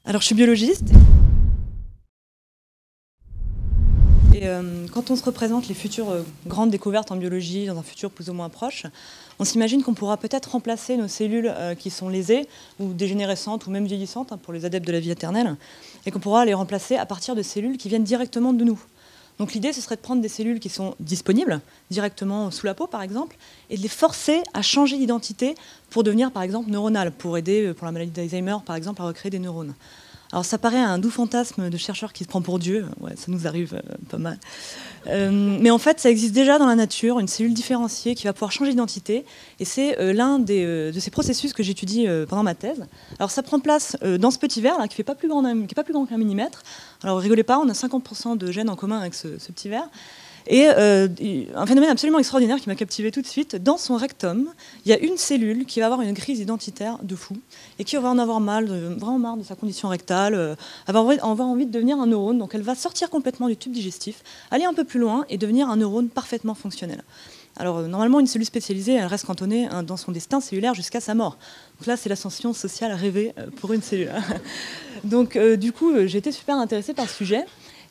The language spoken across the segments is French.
Alors, je suis biologiste. Et quand on se représente les futures grandes découvertes en biologie, dans un futur plus ou moins proche, on s'imagine qu'on pourra peut-être remplacer nos cellules qui sont lésées, ou dégénérescentes, ou même vieillissantes, pour les adeptes de la vie éternelle, et qu'on pourra les remplacer à partir de cellules qui viennent directement de nous. Donc l'idée, ce serait de prendre des cellules qui sont disponibles, directement sous la peau par exemple, et de les forcer à changer d'identité pour devenir par exemple neuronales, pour aider pour la maladie d'Alzheimer par exemple à recréer des neurones. Alors ça paraît un doux fantasme de chercheur qui se prend pour Dieu, ouais, ça nous arrive pas mal. Mais en fait, ça existe déjà dans la nature, une cellule différenciée qui va pouvoir changer d'identité, et c'est l'un de ces processus que j'étudie pendant ma thèse. Alors ça prend place dans ce petit verre là, qui n'est pas plus grand qu'un millimètre. Alors rigolez pas, on a 50% de gènes en commun avec ce petit verre. Et un phénomène absolument extraordinaire qui m'a captivé tout de suite, dans son rectum, il y a une cellule qui va avoir une crise identitaire de fou et qui va en avoir vraiment marre de sa condition rectale, avoir envie de devenir un neurone. Donc elle va sortir complètement du tube digestif, aller un peu plus loin et devenir un neurone parfaitement fonctionnel. Alors normalement, une cellule spécialisée, elle reste cantonnée dans son destin cellulaire jusqu'à sa mort. Donc là, c'est l'ascension sociale rêvée pour une cellule. Donc du coup, j'ai été super intéressée par ce sujet.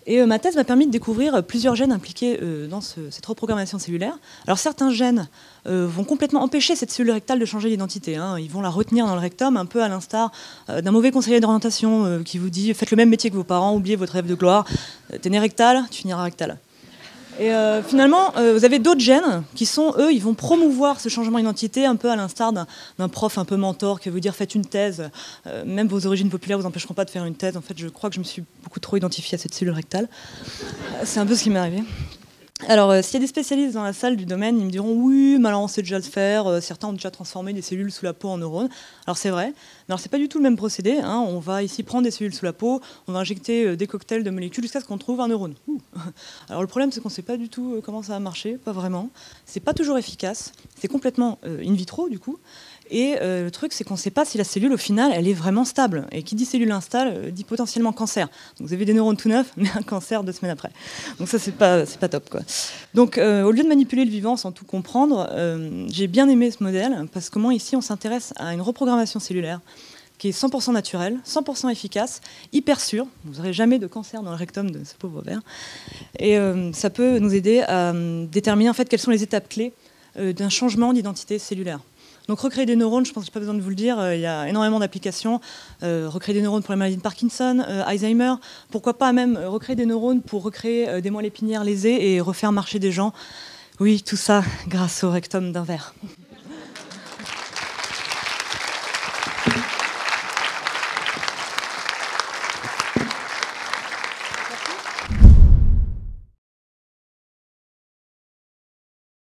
Et ma thèse m'a permis de découvrir plusieurs gènes impliqués dans cette reprogrammation cellulaire. Alors certains gènes vont complètement empêcher cette cellule rectale de changer d'identité. Ils vont la retenir dans le rectum, un peu à l'instar d'un mauvais conseiller d'orientation qui vous dit « faites le même métier que vos parents, oubliez votre rêve de gloire, t'es né rectal, tu finiras rectal ». Et finalement, vous avez d'autres gènes qui sont, eux, ils vont promouvoir ce changement d'identité un peu à l'instar d'un prof un peu mentor qui veut dire faites une thèse. Même vos origines populaires vous empêcheront pas de faire une thèse. En fait, je crois que je me suis beaucoup trop identifiée à cette cellule rectale. C'est un peu ce qui m'est arrivé. Alors, s'il y a des spécialistes dans la salle du domaine, ils me diront oui, mais alors on sait déjà le faire. Certains ont déjà transformé des cellules sous la peau en neurones. Alors c'est vrai, mais alors c'est pas du tout le même procédé. On va ici prendre des cellules sous la peau, on va injecter des cocktails de molécules jusqu'à ce qu'on trouve un neurone. Alors le problème, c'est qu'on sait pas du tout comment ça va marcher, pas vraiment. C'est pas toujours efficace. C'est complètement in vitro du coup. Et le truc, c'est qu'on ne sait pas si la cellule, au final, elle est vraiment stable. Et qui dit cellule instable, dit potentiellement cancer. Donc vous avez des neurones tout neufs, mais un cancer 2 semaines après. Donc ça, c'est pas top, quoi. Donc au lieu de manipuler le vivant sans tout comprendre, j'ai bien aimé ce modèle, parce que moi, ici, on s'intéresse à une reprogrammation cellulaire qui est 100% naturelle, 100% efficace, hyper sûre. Vous n'aurez jamais de cancer dans le rectum de ce pauvre verre. Et ça peut nous aider à déterminer en fait quelles sont les étapes clés d'un changement d'identité cellulaire. Donc recréer des neurones, je pense que je n'ai pas besoin de vous le dire, il y a énormément d'applications. Recréer des neurones pour la maladie de Parkinson, Alzheimer. Pourquoi pas même recréer des neurones pour recréer des moelles épinières lésées et refaire marcher des gens. Oui, tout ça grâce au rectum d'un verre.